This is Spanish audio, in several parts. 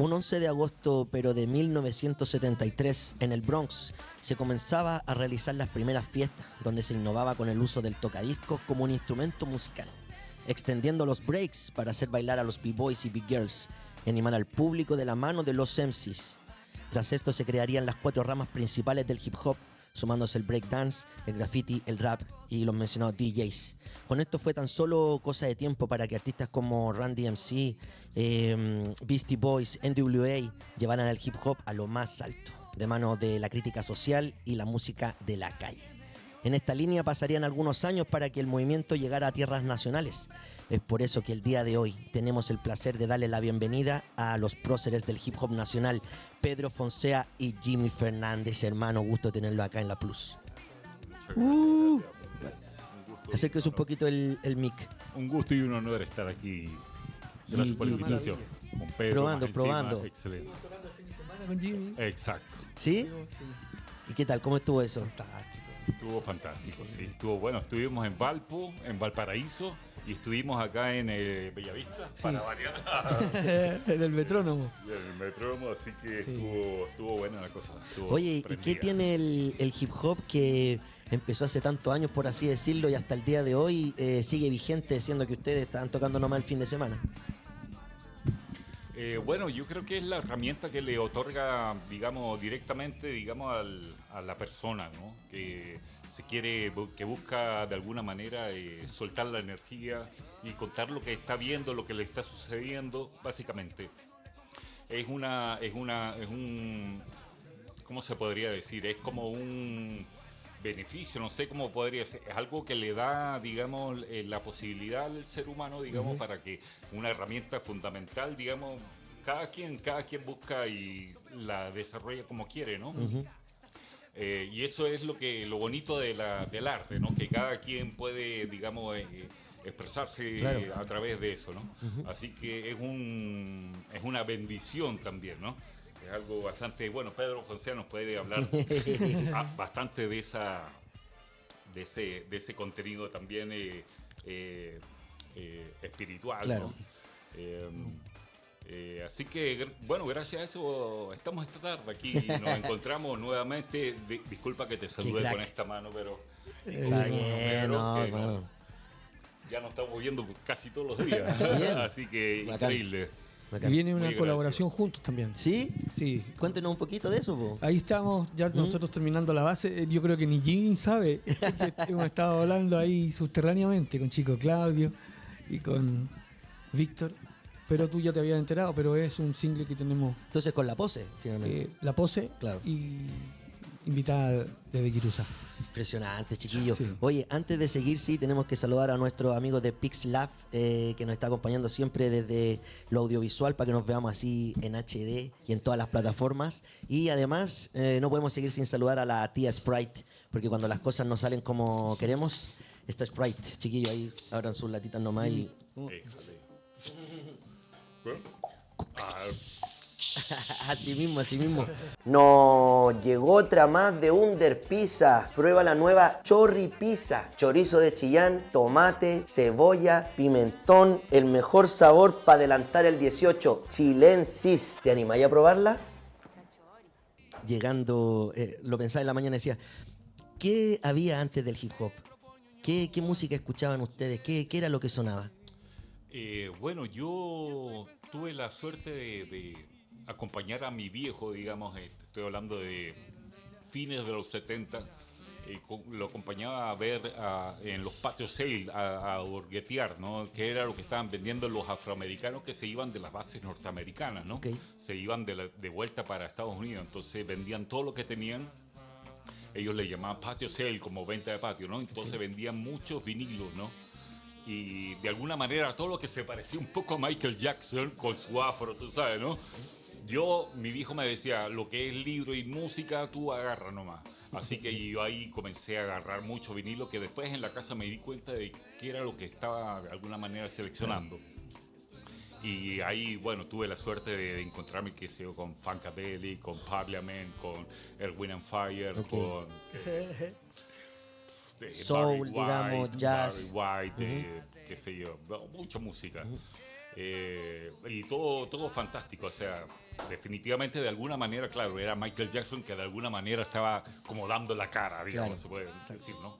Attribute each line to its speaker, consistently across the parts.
Speaker 1: Un 11 de agosto, pero de 1973, en el Bronx, se comenzaba a realizar las primeras fiestas, donde se innovaba con el uso del tocadiscos como un instrumento musical, extendiendo los breaks para hacer bailar a los b-boys y b-girls, y animar al público de la mano de los MCs. Tras esto se crearían las 4 ramas principales del hip hop, sumándose el breakdance, el graffiti, el rap y los mencionados DJs. Con esto fue tan solo cosa de tiempo para que artistas como Randy MC, Beastie Boys, NWA llevaran el hip hop a lo más alto, de mano de la crítica social y la música de la calle. En esta línea pasarían algunos años para que el movimiento llegara a tierras nacionales. Es por eso que el día de hoy tenemos el placer de darle la bienvenida a los próceres del hip hop nacional, Pedro Fonsea y Jimmy Fernández. Hermano, gusto tenerlo acá en La Plus. Acérquese un poquito el mic.
Speaker 2: Un gusto y un honor estar aquí. Gracias por la invitación. Con Pedro,
Speaker 1: Probando.
Speaker 2: Excelente.
Speaker 3: Con Jimmy.
Speaker 2: Exacto.
Speaker 1: ¿Sí? ¿Y qué tal? ¿Cómo estuvo eso?
Speaker 2: Estuvo fantástico, sí. Estuvo bueno. Estuvimos en Valparaíso, y estuvimos acá en Bellavista, para variar.
Speaker 3: En el metrónomo.
Speaker 2: En el metrónomo, así que
Speaker 3: Sí.
Speaker 2: estuvo buena la cosa.
Speaker 1: Oye, ¿y
Speaker 2: prendida.
Speaker 1: qué tiene el hip hop que empezó hace tantos años, por así decirlo, y hasta el día de hoy sigue vigente, siendo que ustedes estaban tocando nomás el fin de semana?
Speaker 2: Bueno, yo creo que es la herramienta que le otorga, digamos, directamente, digamos, a la persona, ¿no? Que se quiere, que busca de alguna manera soltar la energía y contar lo que está viendo, lo que le está sucediendo, básicamente. Es un, ¿cómo se podría decir? Es como un beneficio, no sé cómo podría ser, es algo que le da, digamos, la posibilidad al ser humano, digamos, para que una herramienta fundamental, digamos, cada quien busca y la desarrolla como quiere, ¿no? Y eso es lo bonito del arte, ¿no? Que cada quien puede, digamos, expresarse
Speaker 1: Claro.
Speaker 2: a través de eso, ¿no? Así que es una bendición también, ¿no? Es algo bastante bueno. Pedro Fonsea nos puede hablar bastante de ese contenido también espiritual,
Speaker 1: Claro.
Speaker 2: ¿no? Así que, bueno, gracias a eso estamos esta tarde aquí y nos encontramos nuevamente. Disculpa que te salude
Speaker 1: crack.
Speaker 2: con esta mano, pero
Speaker 1: Está bien, no,
Speaker 2: que
Speaker 1: no.
Speaker 2: ya nos estamos viendo casi todos los días.
Speaker 1: Bien.
Speaker 2: Así que
Speaker 1: Bacán.
Speaker 2: increíble.
Speaker 3: Y
Speaker 1: Bacán.
Speaker 3: viene una
Speaker 2: Muy
Speaker 3: colaboración juntos también.
Speaker 1: ¿Sí?
Speaker 3: Sí.
Speaker 1: Cuéntenos un poquito de eso, po.
Speaker 3: Ahí estamos, ya nosotros terminando la base. Yo creo que ni Jimmy sabe. Hemos estado hablando ahí subterráneamente con Chico Claudio y con Víctor. Pero tú ya te habías enterado, pero es un single que tenemos
Speaker 1: Entonces con La Pose, finalmente.
Speaker 3: La Pose
Speaker 1: Claro.
Speaker 3: y invitada desde Quirusa.
Speaker 1: Impresionante, chiquillos.
Speaker 3: Sí.
Speaker 1: Oye, antes de seguir, sí, tenemos que saludar a nuestros amigos de PixLab, que nos está acompañando siempre desde lo audiovisual para que nos veamos así en HD y en todas las plataformas. Y además, no podemos seguir sin saludar a la tía Sprite, porque cuando las cosas no salen como queremos, está Sprite. Chiquillos, ahí abran sus latitas nomás y...
Speaker 2: Éjale.
Speaker 1: Así mismo. No, llegó otra más de Under Pizza. Prueba la nueva Chorri Pizza. Chorizo de Chillán, tomate, cebolla, pimentón. El mejor sabor para adelantar el 18. Chilensis. ¿Te animáis a probarla? Llegando, lo pensaba en la mañana y decía, ¿qué había antes del hip hop? ¿Qué música escuchaban ustedes? ¿Qué era lo que sonaba?
Speaker 2: Bueno, yo tuve la suerte de acompañar a mi viejo, digamos, estoy hablando de fines de los 70, lo acompañaba a ver en los patios sale, a hurguetear, ¿no? Que era lo que estaban vendiendo los afroamericanos que se iban de las bases norteamericanas, ¿no?
Speaker 1: Okay.
Speaker 2: Se iban de vuelta para Estados Unidos, entonces vendían todo lo que tenían. Ellos le llamaban patio sale, como venta de patio, ¿no? Entonces vendían muchos vinilos, ¿no? Y de alguna manera todo lo que se parecía un poco a Michael Jackson con su afro, tú sabes, ¿no? Mi viejo me decía, lo que es libro y música, tú agarra nomás. Así que yo ahí comencé a agarrar mucho vinilo, que después en la casa me di cuenta de qué era lo que estaba de alguna manera seleccionando. Y ahí, bueno, tuve la suerte de encontrarme, qué sé yo, con Funkadelic, con Parliament, con Earth, Wind and Fire, con...
Speaker 1: Soul, digamos, jazz.
Speaker 2: Barry White, qué sé yo, mucha música. Y todo fantástico, o sea, definitivamente de alguna manera, claro, era Michael Jackson que de alguna manera estaba como dando la cara, digamos,
Speaker 1: Claro.
Speaker 2: se puede decir, ¿no?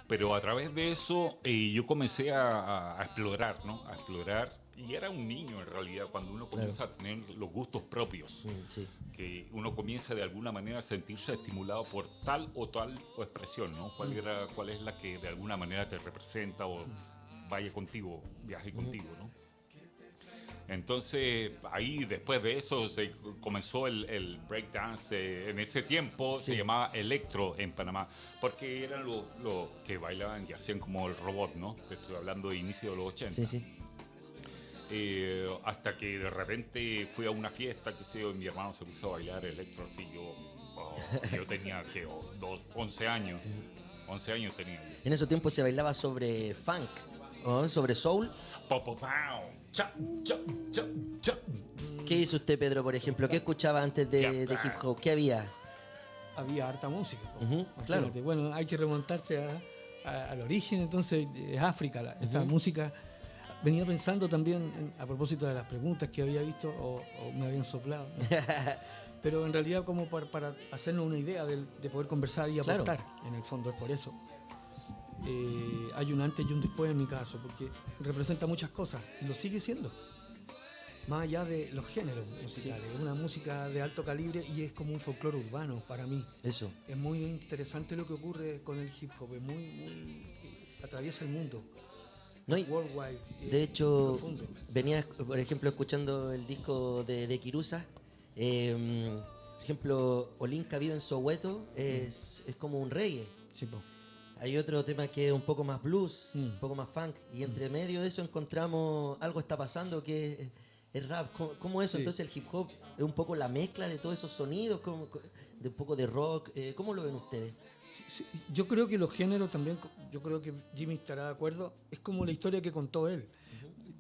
Speaker 2: Pero a través de eso yo comencé a explorar, ¿no? A explorar, y era un niño en realidad cuando uno comienza a tener los gustos propios,
Speaker 1: Sí.
Speaker 2: que uno comienza de alguna manera a sentirse estimulado por tal o expresión, ¿no? ¿Cuál es la que de alguna manera te representa o vaya contigo, viaje contigo, ¿no? Entonces, ahí después de eso se comenzó el breakdance. En ese tiempo
Speaker 1: Sí.
Speaker 2: se llamaba electro en Panamá, porque eran los que bailaban y hacían como el robot, ¿no? Te estoy hablando de inicio de los 80.
Speaker 1: Sí, sí.
Speaker 2: Hasta que de repente fui a una fiesta, que sé yo, y mi hermano se puso a bailar electro, así yo tenía, que 11 años. 11 años tenía yo.
Speaker 1: En esos tiempos se bailaba sobre funk, ¿o? Sobre soul.
Speaker 2: Pow, cha, cha, cha, cha.
Speaker 1: ¿Qué hizo usted, Pedro, por ejemplo? ¿Qué escuchaba antes de hip hop? ¿Qué había?
Speaker 3: Había harta música. Po.
Speaker 1: Ujú,
Speaker 3: Imagínate.
Speaker 1: claro.
Speaker 3: Bueno, hay que remontarse al origen, entonces es África. Esta música. Venía pensando también, a propósito de las preguntas que había visto o me habían soplado, ¿no? Pero en realidad como para hacernos una idea de poder conversar y
Speaker 1: Claro.
Speaker 3: aportar, en el fondo es por eso. Hay un antes y un después en mi caso, porque representa muchas cosas y lo sigue siendo. Más allá de los géneros musicales, es una música de alto calibre y es como un folclore urbano para mí.
Speaker 1: Eso.
Speaker 3: Es muy interesante lo que ocurre con el hip hop, es muy atraviesa el mundo.
Speaker 1: No, y
Speaker 3: Worldwide.
Speaker 1: de hecho,
Speaker 3: Profundo.
Speaker 1: venía, por ejemplo, escuchando el disco de Kirusa. Por ejemplo, Olinka vive en Soweto, es como un reggae.
Speaker 3: Sí, po.
Speaker 1: Hay otro tema que es un poco más blues,
Speaker 3: Mm.
Speaker 1: un poco más funk. Y entre medio de eso encontramos Algo está pasando, que es rap. ¿Cómo eso?
Speaker 3: Sí.
Speaker 1: Entonces el hip hop es un poco la mezcla de todos esos sonidos, de un poco de rock. ¿Cómo lo ven ustedes?
Speaker 3: Sí, yo creo que los géneros también, yo creo que Jimmy estará de acuerdo, es como la historia que contó él.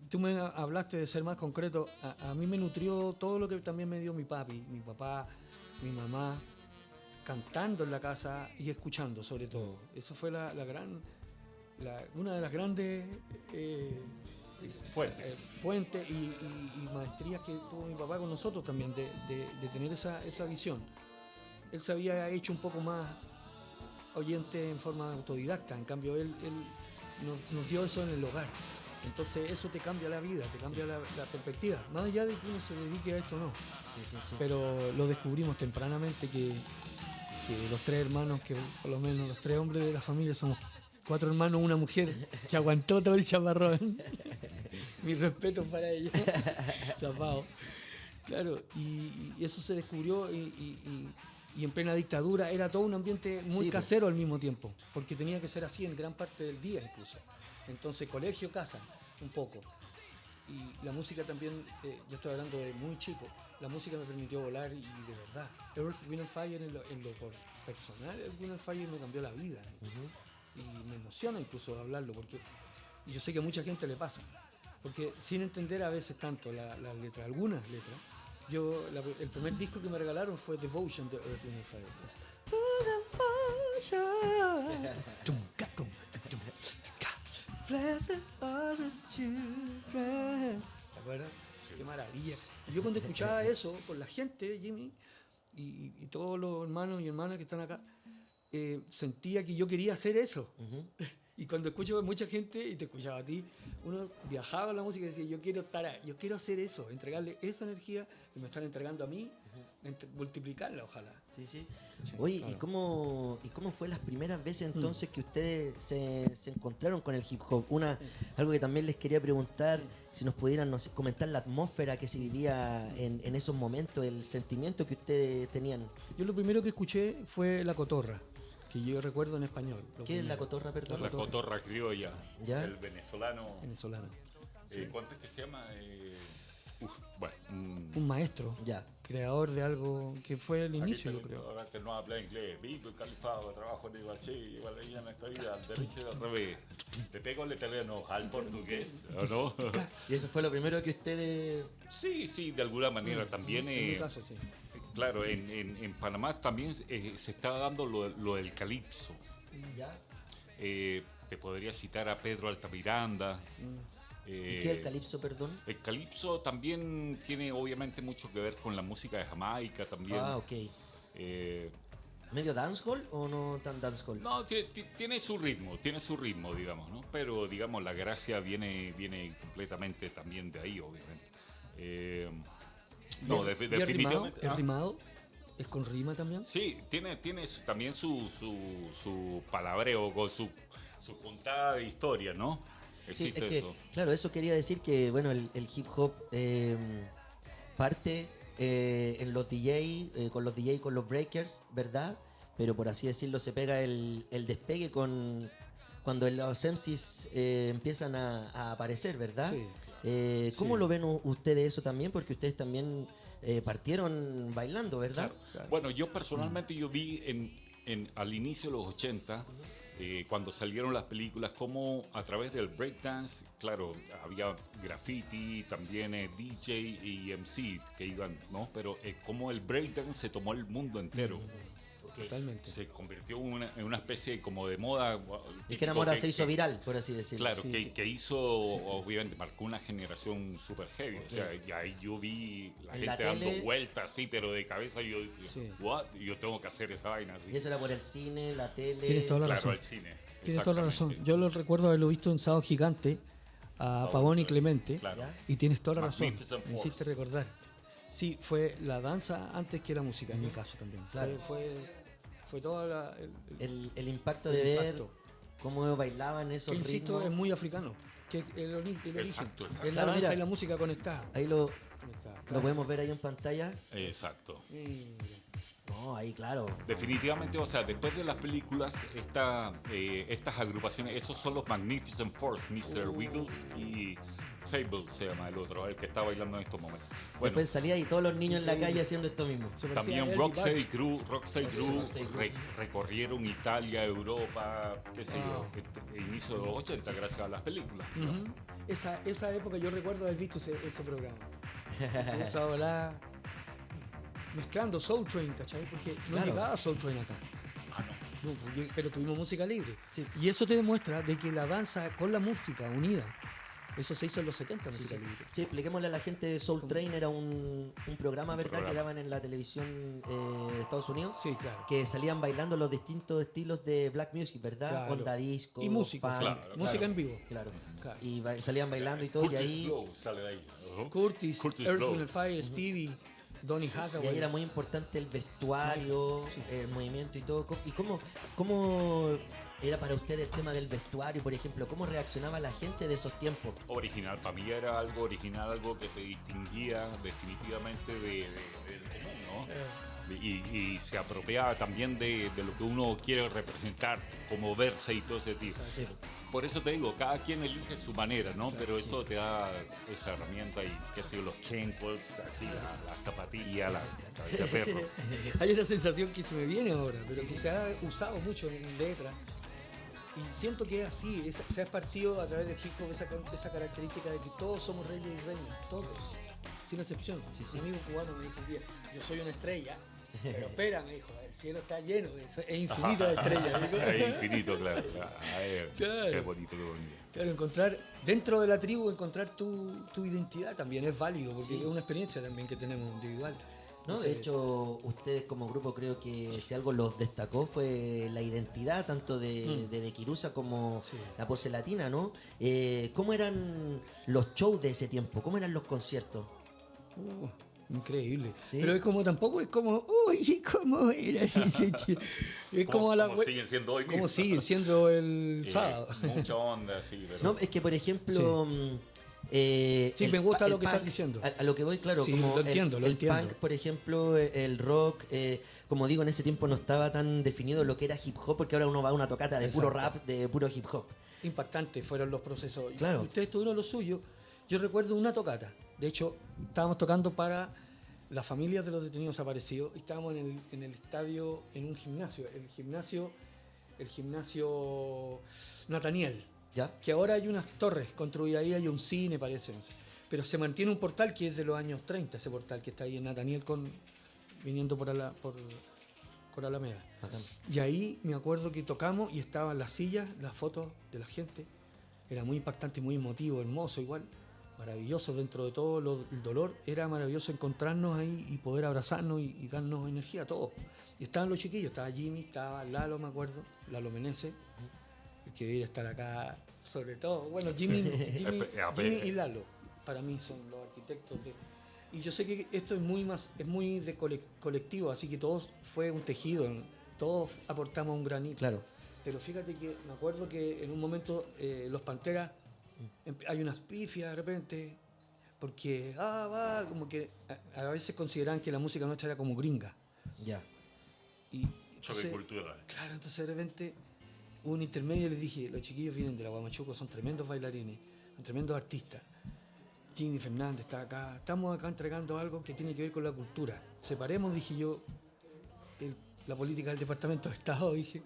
Speaker 3: Tú me hablaste de ser más concreto, a mí me nutrió todo lo que también me dio mi papi, mi papá, mi mamá, cantando en la casa y escuchando sobre todo. Eso fue una de las grandes
Speaker 2: Fuentes.
Speaker 3: fuentes y maestrías que tuvo mi papá con nosotros también, de tener esa visión. Él se había hecho un poco más oyente en forma autodidacta, en cambio él nos dio eso en el hogar. Entonces eso te cambia la vida, te cambia la perspectiva, más allá de que uno se dedique a esto o no.
Speaker 1: Sí.
Speaker 3: Pero lo descubrimos tempranamente que los tres hermanos, que por lo menos los tres hombres de la familia somos 4 hermanos, una mujer que aguantó todo el chaparrón. Mi respeto para ellos. Chapao. Claro, y eso se descubrió y en plena dictadura era todo un ambiente muy
Speaker 1: Sí,
Speaker 3: casero al mismo tiempo, porque tenía que ser así en gran parte del día incluso. Entonces colegio, casa, un poco. Y la música también, yo estoy hablando de muy chico, la música me permitió volar y de verdad. Earth, Wind and Fire en lo personal, Earth, Wind and Fire me cambió la vida. Y me emociona incluso hablarlo, porque y yo sé que a mucha gente le pasa. Porque sin entender a veces tanto la letra, algunas letras, el primer disco que me regalaron fue Devotion de Earth, Wind and Fire. Blessed are the children. ¿Te acuerdas?
Speaker 2: Sí.
Speaker 3: Qué maravilla. Y yo cuando escuchaba eso con la gente, Jimmy, y todos los hermanos y hermanas que están acá, sentía que yo quería hacer eso. Y cuando escucho a mucha gente y te escuchaba a ti, uno viajaba en la música y decía, yo quiero estar ahí, yo quiero hacer eso, entregarle esa energía que me están entregando a mí, multiplicarla, ojalá.
Speaker 1: Sí. Oye,
Speaker 3: claro.
Speaker 1: ¿y cómo fue las primeras veces entonces que ustedes se encontraron con el hip hop? Algo que también les quería preguntar, si nos pudieran, no sé, comentar la atmósfera que se vivía en esos momentos, el sentimiento que ustedes tenían.
Speaker 3: Yo lo primero que escuché fue La Cotorra, que yo recuerdo en español.
Speaker 1: ¿Qué es la cotorra, perdón?
Speaker 2: La cotorra criolla,
Speaker 1: ¿Ya?
Speaker 2: el venezolano.
Speaker 3: Venezolano.
Speaker 2: ¿Cuánto es que se llama? Bueno,
Speaker 3: Un maestro,
Speaker 1: Ya.
Speaker 3: creador de algo que fue el inicio, yo
Speaker 2: aquí
Speaker 3: creo.
Speaker 2: ahora que no habla inglés, vivo en califado, trabajo en Ibaché, igual en esta vida, derecho al revés. Le pego al italiano, al portugués, ¿o no?
Speaker 1: Y eso fue lo primero que ustedes...
Speaker 2: Sí, de alguna manera también.
Speaker 3: En mi caso, sí.
Speaker 2: Claro, en Panamá también se estaba dando lo del calipso.
Speaker 1: ¿Ya?
Speaker 2: Te podría citar a Pedro Altamiranda,
Speaker 1: ¿Y qué es el calipso, perdón?
Speaker 2: El calipso también tiene obviamente mucho que ver con la música de Jamaica también.
Speaker 1: Ah, ok.
Speaker 2: Eh,
Speaker 1: ¿Medio dancehall o no tan dancehall?
Speaker 2: no, tiene su ritmo, digamos, ¿no? Pero, digamos, la gracia viene completamente también de ahí, obviamente. No,
Speaker 3: ¿Y es
Speaker 2: definitivamente.
Speaker 3: rimado? ¿Es rimado? ¿Es con rima también?
Speaker 2: Sí, tiene también su palabreo, con su contada de historia, ¿no?
Speaker 1: Sí,
Speaker 2: Existe
Speaker 1: es que,
Speaker 2: eso.
Speaker 1: claro, eso quería decir que, bueno, el hip hop parte en los DJ, con los DJ, con los breakers, ¿verdad? Pero por así decirlo, se pega el despegue cuando los MCs empiezan a aparecer, ¿verdad?
Speaker 3: Sí.
Speaker 1: ¿Cómo
Speaker 3: Sí.
Speaker 1: lo ven ustedes eso también? Porque ustedes también partieron bailando, ¿verdad?
Speaker 2: Claro. Bueno, yo personalmente yo vi al inicio de los 80, cuando salieron las películas, como a través del breakdance, claro, había graffiti, también DJ y MC que iban, ¿no? Pero como el breakdance se tomó el mundo entero.
Speaker 3: Totalmente.
Speaker 2: Se convirtió en una especie como de moda.
Speaker 1: Dijéramos ahora se hizo viral, por así decirlo.
Speaker 2: Claro,
Speaker 3: Sí,
Speaker 2: que hizo, obviamente, marcó una generación súper heavy. O sea, y ahí yo vi la
Speaker 1: En
Speaker 2: gente
Speaker 1: la
Speaker 2: dando
Speaker 1: tele.
Speaker 2: vueltas así, pero de cabeza yo decía,
Speaker 3: Sí.
Speaker 2: ¿what? Yo tengo que hacer esa vaina así.
Speaker 1: Y eso era por el cine, la tele.
Speaker 3: Tienes toda la
Speaker 2: Claro,
Speaker 3: razón.
Speaker 2: al cine.
Speaker 3: Tienes toda la razón.
Speaker 2: exactamente.
Speaker 3: Yo lo recuerdo haberlo visto en Sábado Gigante a Pavón y Clemente.
Speaker 2: Claro.
Speaker 1: ¿Ya?
Speaker 3: Y tienes toda la razón.
Speaker 2: Magnificent
Speaker 3: Me hiciste
Speaker 2: Force.
Speaker 3: recordar. Sí, fue la danza antes que la música, en mi caso también.
Speaker 1: Claro.
Speaker 3: Fue toda
Speaker 1: El impacto
Speaker 3: el
Speaker 1: de
Speaker 3: impacto.
Speaker 1: ver cómo bailaban esos
Speaker 3: que insisto,
Speaker 1: ritmos.
Speaker 3: es muy africano. Que el origen.
Speaker 2: Exacto.
Speaker 3: Es la
Speaker 1: Claro,
Speaker 3: danza
Speaker 1: mira.
Speaker 3: y la música conectada.
Speaker 1: Ahí lo
Speaker 3: Conectada.
Speaker 1: podemos ver ahí en pantalla.
Speaker 2: Exacto.
Speaker 1: No, ahí claro.
Speaker 2: Definitivamente, o sea, después de las películas, estas agrupaciones, esos son los Magnificent Force, Mr. Wiggles y Fable se llama el otro, el que está bailando en estos momentos. Bueno,
Speaker 1: Después salía y todos los niños en la calle haciendo esto mismo.
Speaker 3: Se parecía a
Speaker 2: también
Speaker 3: Elvis
Speaker 2: Roxy
Speaker 3: Bach.
Speaker 2: Crew
Speaker 1: Roxy Crew.
Speaker 2: recorrieron Italia, Europa, qué sé yo,
Speaker 3: Wow.
Speaker 2: inicio de los 80 gracias a las películas.
Speaker 3: Ujú. Esa época yo recuerdo haber visto ese programa. Esa volada mezclando Soul Train, ¿cachai? Porque no
Speaker 1: Claro.
Speaker 3: llegaba Soul Train acá.
Speaker 2: Ah, no.
Speaker 3: No, pero tuvimos música libre.
Speaker 1: Sí.
Speaker 3: Y eso te demuestra de que la danza con la música unida, eso se hizo en los 70, música libre.
Speaker 1: Sí, expliquémosle a la gente, Soul Train era un programa, ¿verdad?
Speaker 2: programa.
Speaker 1: Que daban en la televisión de Estados Unidos.
Speaker 3: Sí, claro.
Speaker 1: Que salían bailando los distintos estilos de black music, ¿verdad?
Speaker 3: Claro.
Speaker 1: Onda disco,
Speaker 3: Y música,
Speaker 1: funk,
Speaker 2: claro,
Speaker 3: música en vivo.
Speaker 1: Claro.
Speaker 3: Claro.
Speaker 1: Y salían bailando y todo,
Speaker 2: Curtis
Speaker 1: y ahí,
Speaker 2: Blow sale de ahí. Ujú.
Speaker 3: Curtis,
Speaker 2: Curtis
Speaker 3: Earth,
Speaker 2: Blow.
Speaker 3: Wind and Fire, Stevie, Donny
Speaker 1: y
Speaker 3: Hathaway.
Speaker 1: ahí era muy importante el vestuario,
Speaker 3: Sí.
Speaker 1: el movimiento y todo. ¿Y cómo era para usted el tema del vestuario, por ejemplo? ¿Cómo reaccionaba la gente de esos tiempos?
Speaker 2: Original, para mí era algo original, algo que te distinguía definitivamente del común, ¿no? Y se apropiaba también de lo que uno quiere representar, como verse y todo ese tipo.
Speaker 1: Sí.
Speaker 2: Por eso te digo, cada quien elige su manera, ¿no? Pero eso te da esa herramienta y, qué sé yo, los Kenkos, así, la zapatilla, la cabeza de perro.
Speaker 3: Hay una sensación que se me viene ahora, pero
Speaker 1: Sí,
Speaker 3: que
Speaker 1: sí.
Speaker 3: se ha usado mucho en letras. Y siento que es así, se ha esparcido a través del hip hop esa característica de que todos somos reyes y reinas, todos, sin excepción. Mi amigo cubano me dijo un día, yo soy una estrella, pero espera, me dijo, el cielo está lleno de eso, es infinito de estrellas. Digo.
Speaker 2: Es infinito, claro.
Speaker 3: Claro.
Speaker 2: Qué bonito, qué bonito.
Speaker 3: Claro, encontrar, dentro de la tribu, encontrar tu identidad también es válido, porque
Speaker 1: Sí.
Speaker 3: es una experiencia también que tenemos individual.
Speaker 1: ¿No? De
Speaker 3: Entonces,
Speaker 1: hecho, ustedes como grupo creo que si algo los destacó fue la identidad tanto de Kirusa como
Speaker 3: Sí.
Speaker 1: la pose latina, ¿no? ¿Cómo eran los shows de ese tiempo? ¿Cómo eran los conciertos?
Speaker 3: increíble.
Speaker 1: Sí.
Speaker 3: Pero es como, tampoco es como, uy, ¿cómo era ese tío? Es como a la
Speaker 2: Como siguen siendo hoy
Speaker 3: como
Speaker 2: mismo.
Speaker 3: siguen siendo el sábado.
Speaker 2: Mucha onda, sí, pero...
Speaker 1: No, es que por ejemplo...
Speaker 3: Sí, me gusta
Speaker 1: el
Speaker 3: lo que estás
Speaker 1: punk,
Speaker 3: diciendo.
Speaker 1: A lo que voy, claro,
Speaker 3: Sí,
Speaker 1: como
Speaker 3: lo entiendo, lo
Speaker 1: el
Speaker 3: entiendo.
Speaker 1: punk, por ejemplo, el rock, como digo, en ese tiempo no estaba tan definido lo que era hip hop, porque ahora uno va a una tocata de puro
Speaker 3: Exacto.
Speaker 1: rap, de puro hip hop.
Speaker 3: Impactantes fueron los procesos.
Speaker 1: Claro.
Speaker 3: Ustedes tuvieron lo suyo. Yo recuerdo una tocata. De hecho, estábamos tocando para las familias de los detenidos desaparecidos y estábamos en el estadio, en un gimnasio. El gimnasio Nataniel.
Speaker 1: ¿Ya?
Speaker 3: Que ahora hay unas torres construidas ahí, hay un cine, parece, no sé. Pero se mantiene un portal que es de los años 30, ese portal que está ahí en Nataniel viniendo por Alameda.
Speaker 1: Bacán.
Speaker 3: Y ahí me acuerdo que tocamos y estaban las sillas, las fotos de la gente, era muy impactante, muy emotivo, hermoso, igual, maravilloso dentro de todo el dolor, era maravilloso encontrarnos ahí y poder abrazarnos y darnos energía a todos. Y estaban los chiquillos, estaba Jimmy, estaba Lalo, me acuerdo, Lalo Meneses, el que debería estar acá, sobre todo, bueno, Jimmy y Lalo, para mí son los arquitectos de... Y yo sé que esto es muy de colectivo, así que todos fue un tejido, todos aportamos un granito.
Speaker 1: Claro.
Speaker 3: Pero fíjate que me acuerdo que en un momento los Panteras, hay unas pifias de repente, porque como que a veces consideraban que la música nuestra era como gringa.
Speaker 1: Ya.
Speaker 3: Y
Speaker 2: Choque cultural.
Speaker 3: Claro, entonces de repente hubo un intermedio y les dije, los chiquillos vienen de la Guamachuco, son tremendos bailarines, son tremendos artistas. Jimmy Fernández está acá, estamos acá entregando algo que tiene que ver con la cultura. Separemos, dije yo, la política del Departamento de Estado, dije,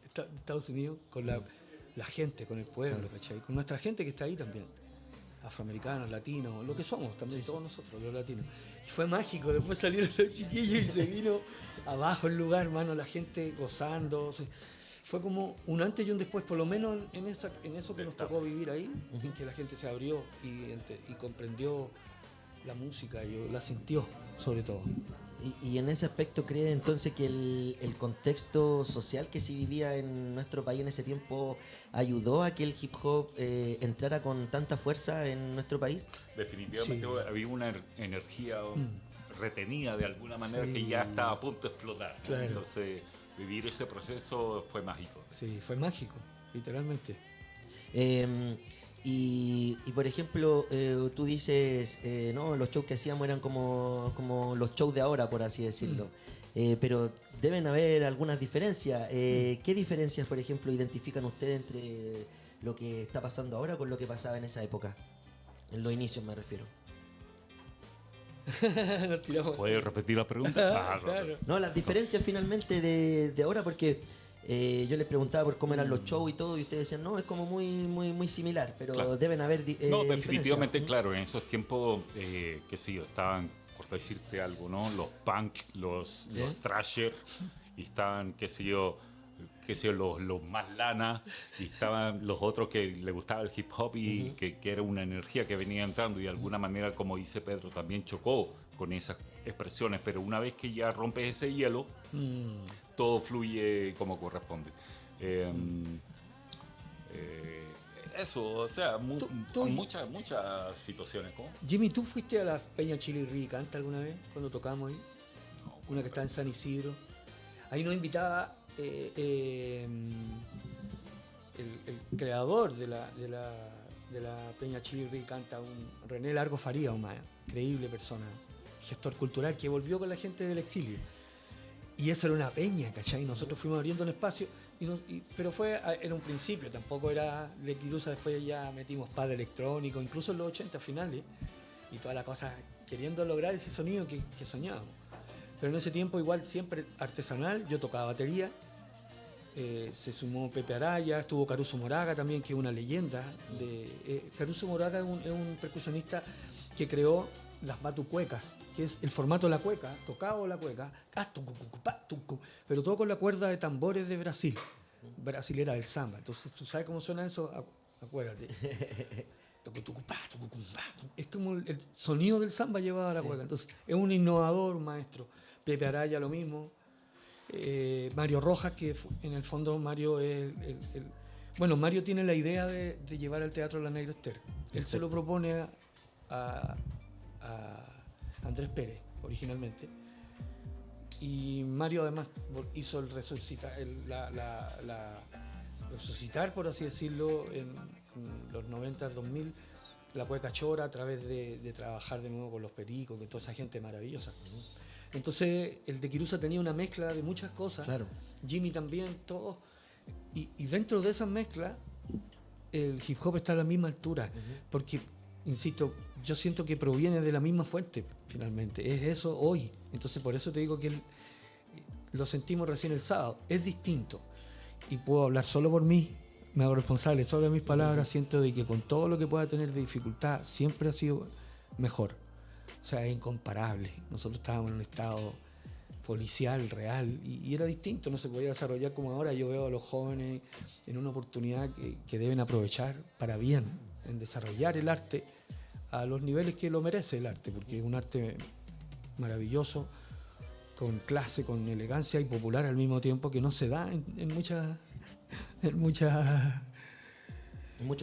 Speaker 3: Estados Unidos, con la gente, con el pueblo, ¿cachai? Con nuestra gente que está ahí también. Afroamericanos, latinos, lo que somos también, todos nosotros, los latinos. Y fue mágico, después salieron los chiquillos y se vino abajo el lugar, hermano, la gente gozando. Fue como un antes y un después, por lo menos en eso que nos tocó vivir ahí, en que la gente se abrió y comprendió la música y la sintió, sobre todo.
Speaker 1: Y en ese aspecto, ¿cree entonces que el contexto social que se vivía en nuestro país en ese tiempo ayudó a que el hip hop entrara con tanta fuerza en nuestro país?
Speaker 2: Definitivamente sí. Había una energía retenida de alguna manera que ya estaba a punto de explotar.
Speaker 3: Claro.
Speaker 2: Entonces, vivir ese proceso fue mágico.
Speaker 3: Sí, fue mágico, literalmente.
Speaker 1: Y por ejemplo, tú dices, no, los shows que hacíamos eran como los shows de ahora, por así decirlo. Pero deben haber algunas diferencias. ¿Qué diferencias, por ejemplo, identifican ustedes entre lo que está pasando ahora con lo que pasaba en esa época? En los inicios me refiero.
Speaker 2: ¿Puedes repetir la pregunta?
Speaker 3: Claro.
Speaker 1: No, las diferencias finalmente de ahora, porque yo les preguntaba por cómo eran los shows y todo, y ustedes decían, no, es como muy similar, pero claro, deben haber
Speaker 2: no, definitivamente, claro, en esos tiempos, que sí, estaban, por decirte algo, ¿no? Los punk, los thrasher, y estaban, qué sé yo, los más lana, y estaban los otros que les gustaba el hip hop y que era una energía que venía entrando y de alguna manera, como dice Pedro, también chocó con esas expresiones, pero una vez que ya rompes ese hielo, todo fluye como corresponde. Eso, o sea, muchas situaciones. ¿Cómo?
Speaker 3: Jimmy, ¿tú fuiste a la Peña Chile y Canta alguna vez cuando tocamos ahí? No, una que está en San Isidro. Ahí nos invitaba el creador de la Peña Chile y Canta, un René Largo Faría, una increíble persona, gestor cultural que volvió con la gente del exilio. Y eso era una peña, ¿cachai? Nosotros fuimos abriendo un espacio, pero fue en un principio, tampoco era de Kirusa, después ya metimos pad electrónico, incluso en los 80 finales, y toda la cosa, queriendo lograr ese sonido que soñábamos. Pero en ese tiempo igual siempre artesanal, yo tocaba batería, se sumó Pepe Araya, estuvo Caruso Moraga también, que es una leyenda. Caruso Moraga es un percusionista que creó las batucuecas, que es el formato de la cueca, tocado la cueca, pero todo con la cuerda de tambores de Brasil, brasilera del samba. Entonces, ¿tú sabes cómo suena eso? Acuérdate. Es como el sonido del samba llevado a la cueca. Entonces, es un innovador, un maestro. Pepe Araya lo mismo. Mario Rojas, que en el fondo Mario es bueno, Mario tiene la idea de llevar al teatro La Negra Esther. Él se lo propone a Andrés Pérez originalmente, y Mario además hizo el resucitar, resucitar, por así decirlo, en los 90, 2000, la cueca chora, a través de trabajar de nuevo con los pericos, con toda esa gente maravillosa. Entonces el de Kirusa tenía una mezcla de muchas cosas, claro. Jimmy también, todos, y dentro de esas mezclas el hip hop está a la misma altura, porque insisto, yo siento que proviene de la misma fuente, finalmente. Es eso hoy. Entonces, por eso te digo que lo sentimos recién el sábado. Es distinto. Y puedo hablar solo por mí, me hago responsable solo de mis palabras. Siento de que con todo lo que pueda tener de dificultad, siempre ha sido mejor. O sea, es incomparable. Nosotros estábamos en un estado policial, real, y era distinto, no se podía desarrollar como ahora. Yo veo a los jóvenes en una oportunidad que deben aprovechar para bien, en desarrollar el arte a los niveles que lo merece el arte, porque es un arte maravilloso, con clase, con elegancia y popular al mismo tiempo, que no se da en muchas
Speaker 1: En muchos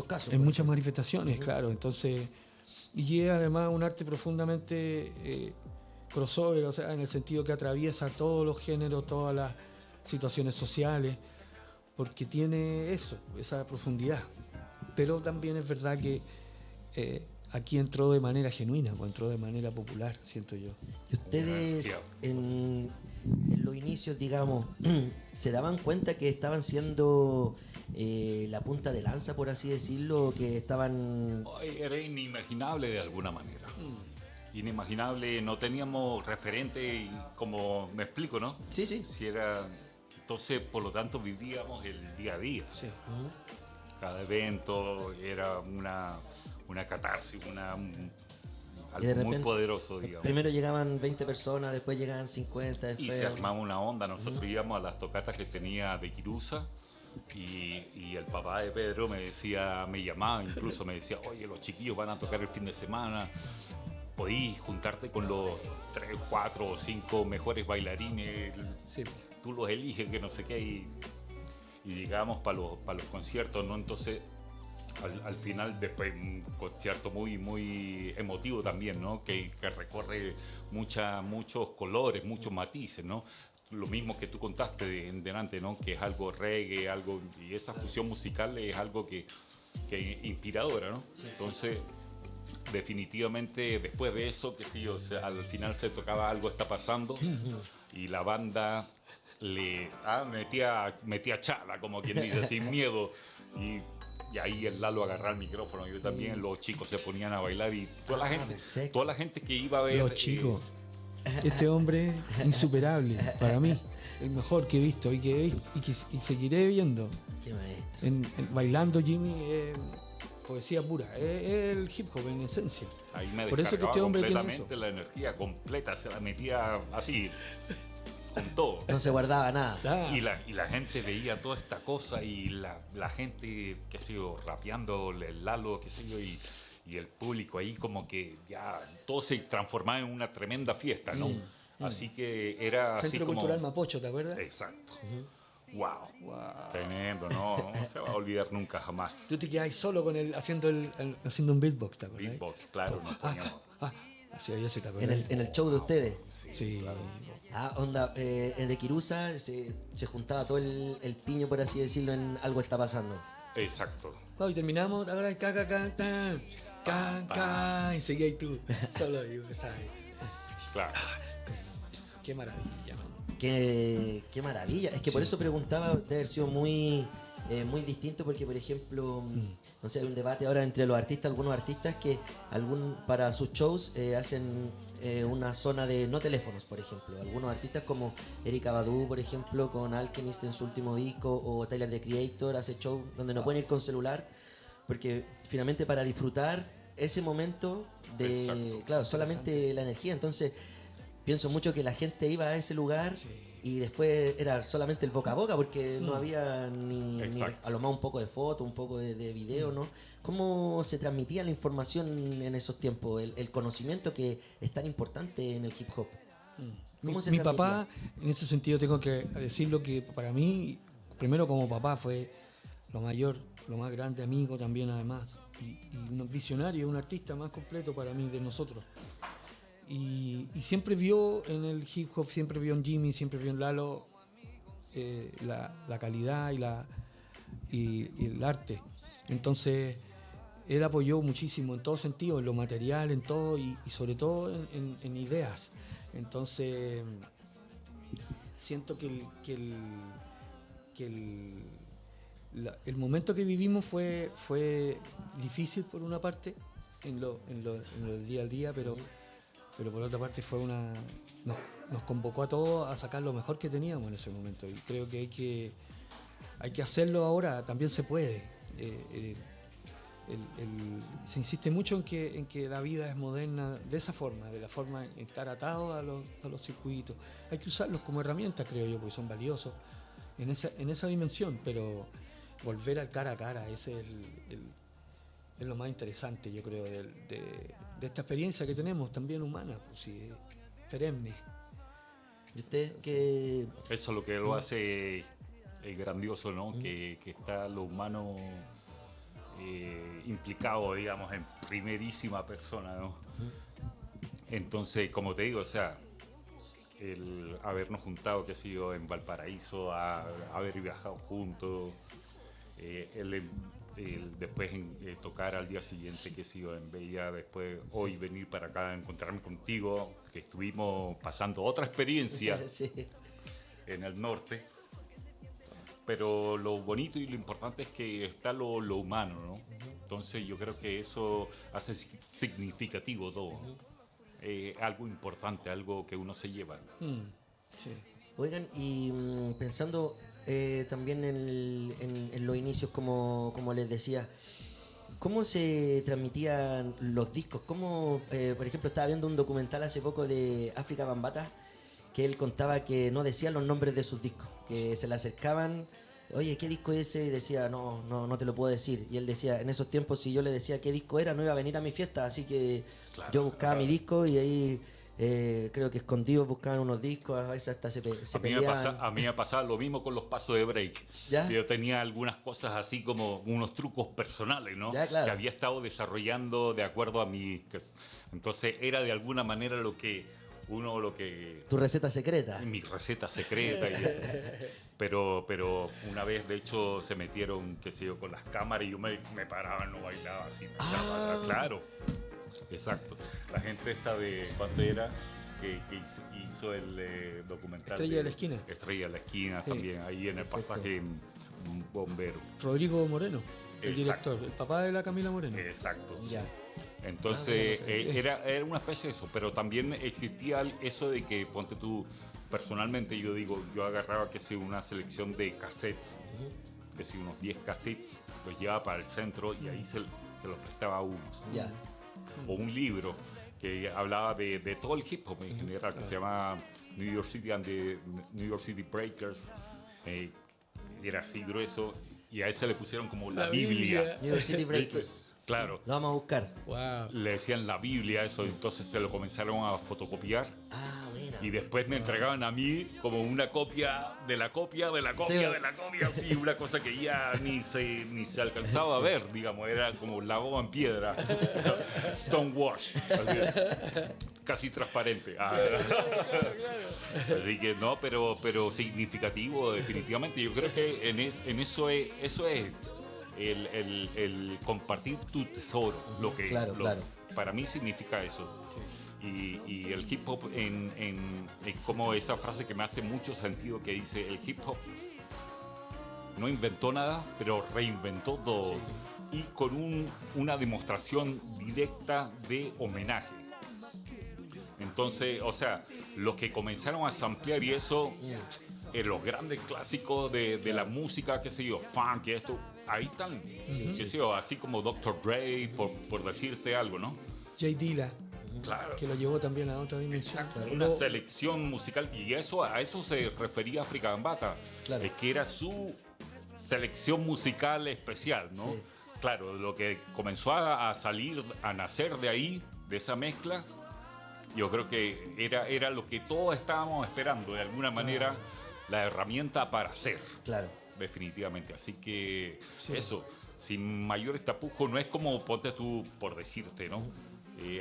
Speaker 1: casos.
Speaker 3: en muchas manifestaciones, claro. Entonces, y es además un arte profundamente crossover, o sea, en el sentido que atraviesa todos los géneros, todas las situaciones sociales, porque tiene eso, esa profundidad. Pero también es verdad que aquí entró de manera genuina, o entró de manera popular, siento yo.
Speaker 1: Y ustedes en los inicios, digamos, ¿se daban cuenta que estaban siendo la punta de lanza, por así decirlo, que estaban...
Speaker 2: Era inimaginable de alguna manera. Inimaginable, no teníamos referente, y como me explico, ¿no?
Speaker 1: Sí, sí.
Speaker 2: Si era... Entonces, por lo tanto, vivíamos el día a día.
Speaker 3: Sí.
Speaker 2: Cada evento era una catarsis,
Speaker 1: Y de
Speaker 2: algo muy
Speaker 1: repente,
Speaker 2: poderoso, digamos.
Speaker 1: Primero llegaban 20 personas, después llegaban 50.
Speaker 2: Y
Speaker 1: Después...
Speaker 2: se armaba una onda. Nosotros íbamos a las tocatas que tenía de Quirusa y el papá de Pedro me llamaba, incluso me decía, oye, los chiquillos van a tocar el fin de semana, podís juntarte con los 3, 4 o 5 mejores bailarines,
Speaker 3: Sí.
Speaker 2: tú los eliges, que no sé qué, y llegamos para los conciertos, ¿no? Entonces, al final, después un concierto muy emotivo también, ¿no? Que recorre muchos colores, muchos matices, ¿no? Lo mismo que tú contaste delante, ¿no? Que es algo reggae, y esa fusión musical es algo que inspiradora, ¿no? Sí, entonces, definitivamente, después de eso, que sí, o sea, al final se tocaba Algo está pasando y la banda metía chala, como quien dice, sin miedo, y ahí el Lalo agarraba el micrófono, yo también, los chicos se ponían a bailar y toda la gente que iba a ver...
Speaker 3: Los chicos. Este hombre insuperable, para mí, el mejor que he visto y seguiré viendo.
Speaker 1: Qué maestro.
Speaker 3: Bailando Jimmy es poesía pura, es el hip hop en esencia.
Speaker 2: Ahí me
Speaker 3: Por eso que este hombre tiene eso.
Speaker 2: completamente la energía completa, se la metía así, con todo.
Speaker 1: No se guardaba nada.
Speaker 2: Y la gente veía toda esta cosa y la gente, qué sé yo, rapeando el Lalo, qué sé yo, y el público ahí como que ya todo se transformaba en una tremenda fiesta, ¿no? Así que era así
Speaker 3: Centro
Speaker 2: como...
Speaker 3: Cultural Mapocho, ¿te acuerdas?
Speaker 2: Exacto. Wow. Tremendo, no se va a olvidar nunca, jamás.
Speaker 3: Tú te quedas solo con él haciendo un beatbox, ¿te acuerdas?
Speaker 2: Beatbox, claro, nos poníamos.
Speaker 3: Así había ese, ¿te acuerdas?
Speaker 1: En el show de ustedes.
Speaker 3: Sí.
Speaker 2: Claro.
Speaker 1: Onda, de Quirusa se juntaba todo el piño, por así decirlo, en Algo está pasando.
Speaker 2: Exacto.
Speaker 3: Y terminamos, ahora y seguía ahí tú, solo ahí, ¿sabes?
Speaker 2: Claro.
Speaker 3: Qué maravilla, man.
Speaker 1: Qué maravilla. Es que por eso preguntaba, de haber sido muy distinto, porque por ejemplo, no sé, hay un debate ahora entre los artistas, algunos artistas que para sus shows hacen una zona de no teléfonos, por ejemplo. Algunos artistas como Erykah Badu, por ejemplo, con Alchemist en su último disco, o Tyler, the Creator, hace show donde no pueden ir con celular, porque finalmente para disfrutar ese momento de,
Speaker 2: Exacto.
Speaker 1: claro, solamente la energía. Entonces pienso mucho que la gente iba a ese lugar y después era solamente el boca a boca, porque no había ni a lo más un poco de foto, un poco de video, ¿no? ¿Cómo se transmitía la información en esos tiempos? El conocimiento que es tan importante en el hip hop.
Speaker 3: Mi papá, en ese sentido tengo que decirlo, que para mí, primero como papá, fue lo mayor, lo más grande amigo también, además, y un visionario, un artista más completo para mí de nosotros. Y siempre vio en el hip hop, siempre vio en Jimmy, siempre vio en Lalo la calidad y el arte. Entonces él apoyó muchísimo en todo sentido, en lo material, en todo, y sobre todo en ideas. Entonces siento que el momento que vivimos fue difícil por una parte, en lo día a día, pero por otra parte nos convocó a todos a sacar lo mejor que teníamos en ese momento, y creo que hay que hacerlo ahora. También se puede. se insiste mucho en que la vida es moderna de esa forma, de la forma en estar atado a los circuitos. Hay que usarlos como herramientas, creo yo, porque son valiosos en esa dimensión, pero volver al cara a cara, ese es lo más interesante, yo creo, de esta experiencia que tenemos también humana, pues sí, perenne.
Speaker 1: ¿Y usted qué?
Speaker 2: Eso es lo que lo hace grandioso, ¿no? Que está lo humano implicado, digamos, en primerísima persona, ¿no? Entonces, como te digo, o sea, el habernos juntado, que ha sido en Valparaíso, haber viajado juntos, después tocar al día siguiente, que he sido en Bella, después hoy venir para acá a encontrarme contigo, que estuvimos pasando otra experiencia
Speaker 1: Sí.
Speaker 2: en el norte. Pero lo bonito y lo importante es que está lo humano, ¿no? Entonces yo creo que eso hace significativo todo. Algo importante, algo que uno se lleva.
Speaker 3: Sí.
Speaker 1: Oigan, y pensando también en los inicios, como les decía, ¿cómo se transmitían los discos? ¿Cómo, por ejemplo, estaba viendo un documental hace poco de África Bambaataa, que él contaba que no decía los nombres de sus discos, que se le acercaban, oye, ¿qué disco es ese? Y decía, no te lo puedo decir. Y él decía, en esos tiempos, si yo le decía qué disco era, no iba a venir a mi fiesta, así que
Speaker 2: Claro,
Speaker 1: yo buscaba mi disco y ahí creo que escondidos buscaban unos discos, a veces hasta se peleaban.
Speaker 2: A mí me pasaba lo mismo con los pasos de break.
Speaker 1: ¿Ya?
Speaker 2: Yo tenía algunas cosas así como unos trucos personales, ¿no?
Speaker 1: Ya, claro.
Speaker 2: Que había estado desarrollando de acuerdo a mi... Entonces era de alguna manera lo que
Speaker 1: Tu receta secreta.
Speaker 2: mi receta secreta y eso. Pero una vez, de hecho, se metieron, qué sé yo, con las cámaras y yo me paraba, no bailaba así, me echaba atrás, claro. Exacto. La gente esta de, ¿cuánto era? Que hizo el documental.
Speaker 3: Estrella de la Esquina.
Speaker 2: Estrella de la Esquina
Speaker 3: Sí.
Speaker 2: también, ahí en el
Speaker 1: Perfecto.
Speaker 2: pasaje Bombero.
Speaker 3: Rodrigo Moreno, el
Speaker 2: Exacto.
Speaker 3: director, el papá de la Camila Moreno.
Speaker 2: Exacto.
Speaker 1: Ya.
Speaker 2: Entonces,
Speaker 1: Ah, bueno, no sé.
Speaker 2: era una especie de eso, pero también existía eso de que, ponte tú, personalmente yo digo, yo agarraba que si una selección de cassettes, que si unos 10 cassettes, los llevaba para el centro y ahí se los prestaba a unos.
Speaker 1: Ya.
Speaker 2: O un libro que hablaba de todo el hip hop en general, que se llama New York City and the New York City Breakers, y era así grueso, y a ese le pusieron como la Biblia.
Speaker 1: New York City Breakers.
Speaker 2: Claro.
Speaker 1: Lo vamos a buscar.
Speaker 3: Wow.
Speaker 2: Le decían la Biblia, eso, entonces se lo comenzaron a fotocopiar
Speaker 1: Ah, bueno.
Speaker 2: y después me entregaban a mí como una copia de la copia de la copia
Speaker 1: Sí.
Speaker 2: de la copia, así, una cosa que ya ni se alcanzaba a ver, digamos, era como la goma en piedra, stonewash, así, casi transparente. Así que no, pero significativo definitivamente. Yo creo que en eso es el compartir tu tesoro, lo que
Speaker 1: Claro, claro.
Speaker 2: para mí significa eso. Y el hip hop como esa frase que me hace mucho sentido que dice, el hip hop no inventó nada, pero reinventó todo. Y con una demostración directa de homenaje. Entonces, o sea, los que comenzaron a samplear y eso, los grandes clásicos de la música, qué sé yo, funk y esto, ahí están, qué sé yo, así como Dr. Dre, por decirte algo, ¿no?
Speaker 3: Jay Dilla,
Speaker 2: Claro.
Speaker 3: que lo llevó también a otra dimensión.
Speaker 2: Exacto, una selección musical, y a eso se refería África Bambaataa,
Speaker 1: Claro.
Speaker 2: que era su selección musical especial, ¿no?
Speaker 1: Sí.
Speaker 2: Claro, lo que comenzó a salir, a nacer de ahí, de esa mezcla, yo creo que era lo que todos estábamos esperando, de alguna manera, la herramienta para hacer.
Speaker 1: Claro.
Speaker 2: Definitivamente, así que
Speaker 3: Sí.
Speaker 2: eso, sin mayores tapujos, no es como, ponte tú, por decirte, ¿no?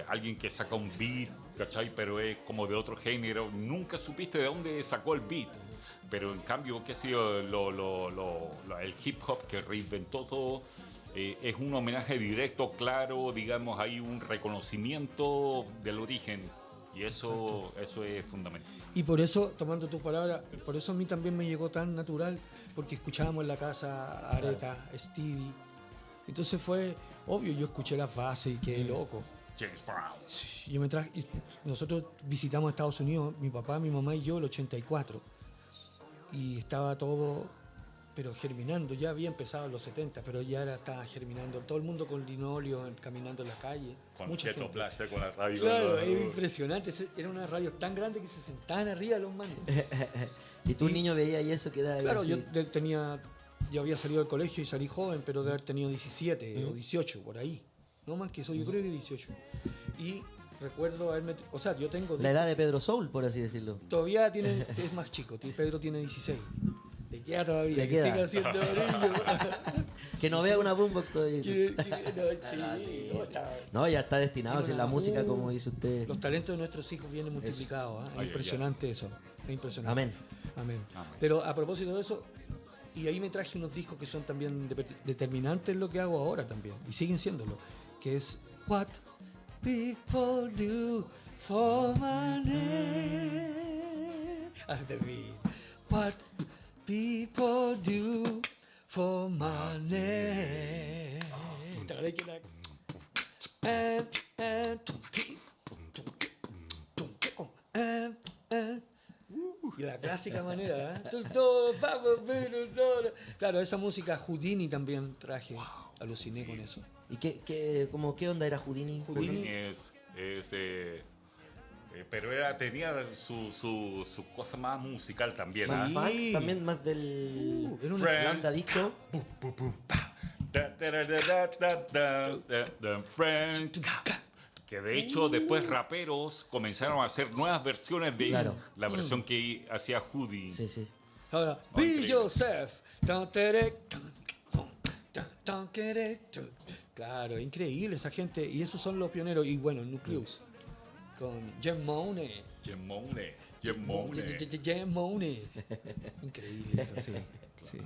Speaker 2: Alguien que saca un beat, ¿cachai? Pero es como de otro género, nunca supiste de dónde sacó el beat, pero en cambio, qué sé yo, el hip hop que reinventó todo, es un homenaje directo, claro, digamos, hay un reconocimiento del origen, y eso es fundamental.
Speaker 3: Y por eso, tomando tus palabras, por eso a mí también me llegó tan natural, porque escuchábamos en la casa a Aretha, Stevie. Entonces fue obvio, yo escuché las bases y quedé loco.
Speaker 2: James Brown.
Speaker 3: Yo me traje, nosotros visitamos Estados Unidos, mi papá, mi mamá y yo, el 84. Y estaba todo pero germinando. Ya había empezado en los 70, pero ya estaba germinando. Todo el mundo con linóleo, caminando en la calle.
Speaker 2: Con
Speaker 3: Mucha
Speaker 2: Cheto
Speaker 3: gente.
Speaker 2: Plaza, con la radio.
Speaker 3: Claro, es impresionante. Era una radio tan grande que se sentaban arriba los manos.
Speaker 1: Y tú, niño, veías y eso quedaba
Speaker 3: Claro,
Speaker 1: así.
Speaker 3: yo había salido del colegio y salí joven, pero de haber tenido 17 o 18, por ahí. No más que eso, yo creo que 18. Y recuerdo haberme... O sea, yo tengo...
Speaker 1: La edad de Pedro Soul, por así decirlo.
Speaker 3: Todavía es más chico, Pedro tiene 16. Le queda todavía,
Speaker 1: Le
Speaker 3: que
Speaker 1: queda.
Speaker 3: siga siendo niño.
Speaker 1: Que no vea una boombox todavía. No, ya está destinado a hacer la música como dice usted.
Speaker 3: Los talentos de nuestros hijos vienen multiplicados. ¿Ah? Es
Speaker 2: Ay,
Speaker 3: impresionante eso. Es impresionante.
Speaker 1: Amén.
Speaker 3: Amén.
Speaker 2: Amén.
Speaker 3: Pero a propósito de eso, y ahí me traje unos discos que son también determinantes en lo que hago ahora también. Y siguen siéndolo. Que es What People Do for Money. Hacete el beat. What people do for money. Y la clásica manera, Claro, esa música Houdini también traje. Aluciné con eso.
Speaker 1: ¿Y qué onda era Houdini?
Speaker 3: Houdini.
Speaker 2: Pero tenía su cosa más musical también.
Speaker 1: Más
Speaker 2: ¿ah?
Speaker 1: funk, también más del
Speaker 3: Era una
Speaker 1: banda disco.
Speaker 2: Que de hecho después raperos comenzaron a hacer nuevas versiones de
Speaker 1: Claro.
Speaker 2: la versión que hacía Houdini.
Speaker 1: Sí, sí.
Speaker 3: Ahora,
Speaker 2: Oh,
Speaker 3: Be
Speaker 2: increíble.
Speaker 3: Yourself. Claro, increíble esa gente. Y esos son los pioneros. Y bueno, Nucleus. Con Jem Money.
Speaker 2: Gemone.
Speaker 3: Jem Money. Increíble eso, sí. Sí.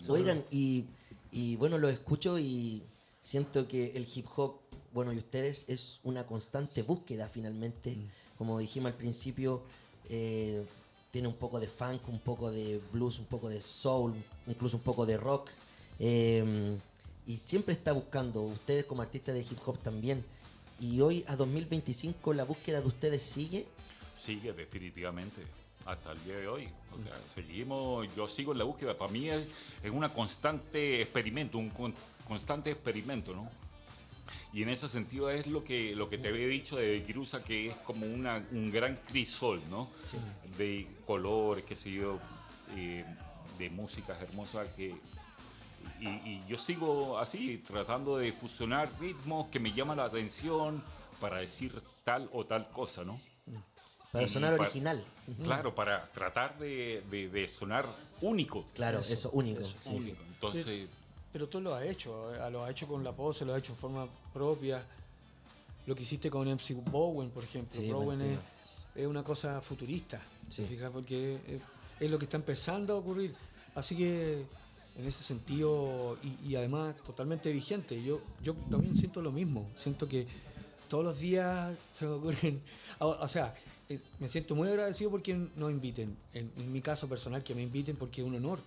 Speaker 1: Oigan, y bueno, lo escucho y siento que el hip hop, bueno, y ustedes, es una constante búsqueda finalmente. Como dijimos al principio, tiene un poco de funk, un poco de blues, un poco de soul, incluso un poco de rock. Y siempre está buscando, ustedes como artistas de hip hop también. Y hoy, a 2025, la búsqueda de ustedes sigue.
Speaker 2: Sigue definitivamente hasta el día de hoy. O sea, seguimos, yo sigo en la búsqueda. Para mí es una constante experimento, constante experimento, ¿no? Y en ese sentido es lo que te había dicho de Kirusa, que es como un gran crisol, ¿no?
Speaker 1: Sí.
Speaker 2: De colores, qué sé yo, de músicas hermosas y yo sigo así, tratando de fusionar ritmos que me llaman la atención para decir tal o tal cosa, ¿no?
Speaker 1: Para
Speaker 2: Y
Speaker 1: sonar original.
Speaker 2: Claro, para tratar de sonar único.
Speaker 1: Claro, eso, único.
Speaker 3: eso.
Speaker 1: Sí, sí.
Speaker 2: Único. Entonces,
Speaker 3: Pero tú lo has hecho. Lo has hecho con La Pose, lo has hecho de forma propia. Lo que hiciste con MC Bowen, por ejemplo.
Speaker 1: Sí,
Speaker 3: Bowen
Speaker 1: buen tema.
Speaker 3: es una cosa futurista.
Speaker 1: Sí.
Speaker 3: ¿Te fijas? Porque es lo que está empezando a ocurrir. Así que en ese sentido, y además totalmente vigente. Yo también siento lo mismo. Siento que todos los días se me ocurren... O sea, me siento muy agradecido porque nos inviten. En mi caso personal, que me inviten porque es un honor.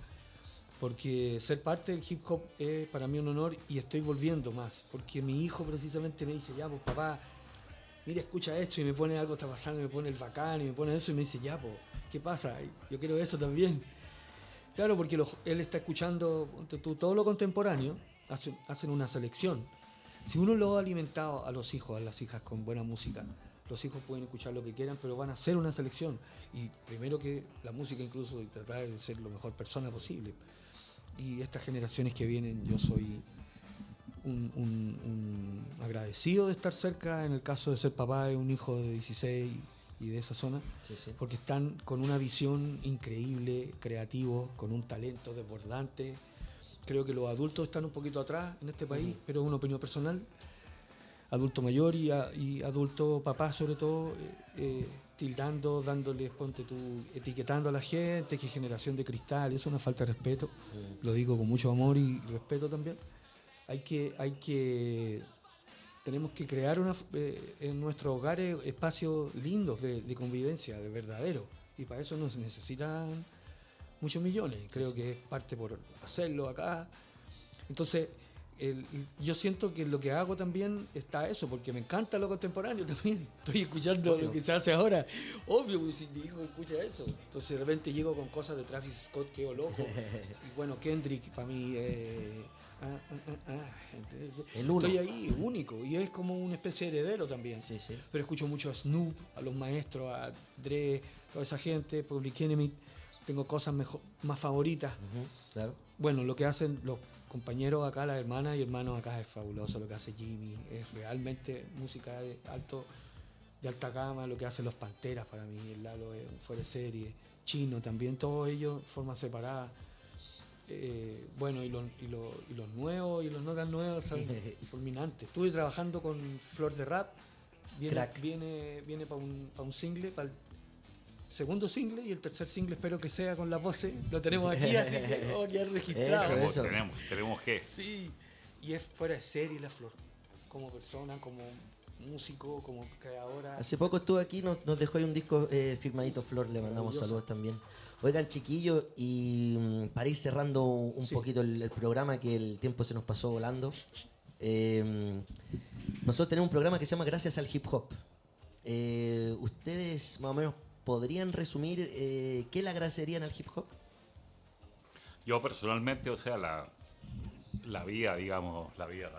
Speaker 3: Porque ser parte del hip hop es para mí un honor y estoy volviendo más. Porque mi hijo precisamente me dice, ya, pues papá, mira, escucha esto y me pone algo está pasando, y me pone el bacán y me pone eso y me dice, ya, pues, ¿qué pasa? Yo quiero eso también. Claro, porque él está escuchando todo lo contemporáneo, hacen una selección. Si uno lo ha alimentado a los hijos, a las hijas con buena música, los hijos pueden escuchar lo que quieran, pero van a hacer una selección. Y primero que la música incluso, y tratar de ser lo mejor persona posible. Y estas generaciones que vienen, yo soy un agradecido de estar cerca, en el caso de ser papá de un hijo de 16 y de esa zona,
Speaker 1: Sí, sí.
Speaker 3: porque están con una visión increíble, creativos, con un talento desbordante. Creo que los adultos están un poquito atrás en este país, pero es una opinión personal. Adulto mayor y adulto papá sobre todo, tildando, dándoles, ponte tú, etiquetando a la gente, que generación de cristal, eso es una falta de respeto. Lo digo con mucho amor y respeto también. Tenemos que crear en nuestros hogares espacios lindos de convivencia, de verdadero. Y para eso nos necesitan muchos millones. Creo que es parte por hacerlo acá. Entonces, yo siento que lo que hago también está eso, porque me encanta lo contemporáneo también. Estoy escuchando lo que se hace ahora. Obvio, pues, si mi hijo escucha eso. Entonces de repente llego con cosas de Travis Scott, quedo loco. Y bueno, Kendrick para mí...
Speaker 1: El uno.
Speaker 3: Estoy ahí, único. Y es como una especie de heredero también.
Speaker 1: Sí, sí.
Speaker 3: Pero escucho mucho a Snoop, a los maestros, a Dre, toda esa gente, Public Enemy. Tengo cosas más favoritas.
Speaker 1: Claro.
Speaker 3: Bueno, lo que hacen los compañeros acá, las hermanas y hermanos acá es fabuloso. Lo que hace Jimmy es realmente música de alta gama. Lo que hacen los Panteras para mí, el Lalo es fuera de serie. Chino también, todos ellos forman separada. Bueno, y los nuevos y los no tan nuevos son fulminantes. Estuve trabajando con Flor de Rap. Viene para un single, para el segundo single, y el tercer single espero que sea con las voces. Lo tenemos aquí, así que ya registrado.
Speaker 1: Eso.
Speaker 2: Tenemos que.
Speaker 3: Sí, y es fuera de serie la Flor, como persona, como músico, como creadora.
Speaker 1: Hace poco estuvo aquí, nos dejó ahí un disco firmadito Flor, le mandamos saludos también. Oigan, chiquillos, y para ir cerrando un poquito el programa, que el tiempo se nos pasó volando, nosotros tenemos un programa que se llama Gracias al Hip Hop. ¿Ustedes más o menos podrían resumir qué le agradecerían al hip hop?
Speaker 2: Yo personalmente, o sea, la vida, digamos, la vida.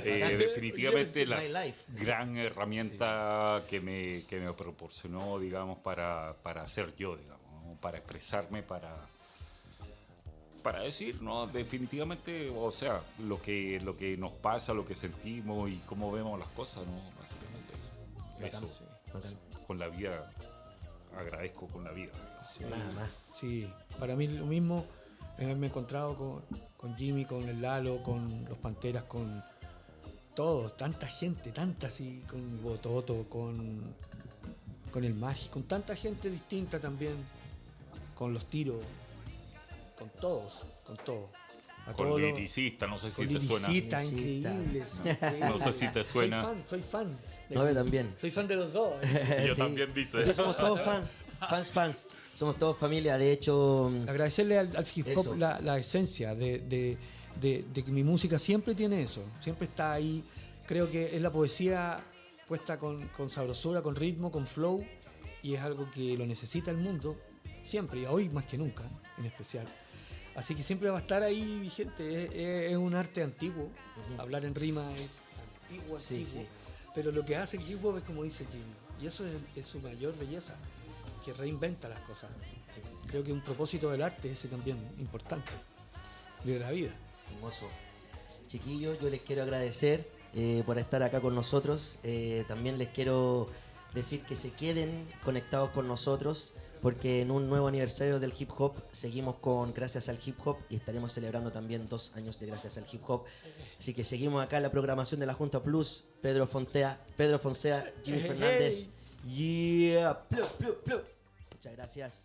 Speaker 2: Definitivamente la gran herramienta que me proporcionó, digamos, para ser yo, digamos, ¿no? Para expresarme, para decir, ¿no? Definitivamente, o sea, lo que nos pasa, lo que sentimos y cómo vemos las cosas, ¿no? Básicamente eso. Con la vida, agradezco con la vida.
Speaker 3: Sí, nada más. Sí, para mí lo mismo, haberme encontrado con Jimmy, con el Lalo, con los Panteras, con todos, tanta gente, así, con Bototo, con el Magi, con tanta gente distinta también, con los Tiros, con todos.
Speaker 2: Con Liricista, no sé si te suena.
Speaker 3: Liricista, increíbles.
Speaker 2: No sé si te suena.
Speaker 3: Soy fan.
Speaker 1: No, yo también.
Speaker 3: Soy fan de los dos.
Speaker 2: Yo también, dice.
Speaker 1: Porque somos todos fans. Somos todos familia, de hecho.
Speaker 3: Agradecerle al hip hop la esencia de que mi música siempre tiene eso. Siempre está ahí. Creo que es la poesía puesta con sabrosura, con ritmo, con flow. Y es algo que lo necesita el mundo. Siempre, y hoy más que nunca, en especial. Así que siempre va a estar ahí vigente. Es un arte antiguo. Hablar en rima es antiguo.
Speaker 1: Sí.
Speaker 3: Pero lo que hace el hip hop es como dice Jimmy. Y eso es su mayor belleza, que reinventa las cosas. Sí. Creo que un propósito del arte es ese también importante, de la vida.
Speaker 1: Hermoso. Chiquillos, yo les quiero agradecer por estar acá con nosotros. También les quiero decir que se queden conectados con nosotros, porque en un nuevo aniversario del hip hop seguimos con Gracias al Hip Hop y estaremos celebrando también 2 años de Gracias al Hip Hop. Así que seguimos acá en la programación de la Junta Plus. Pedro Foncea, Jimmy Fernández. Yeah. Muchas gracias.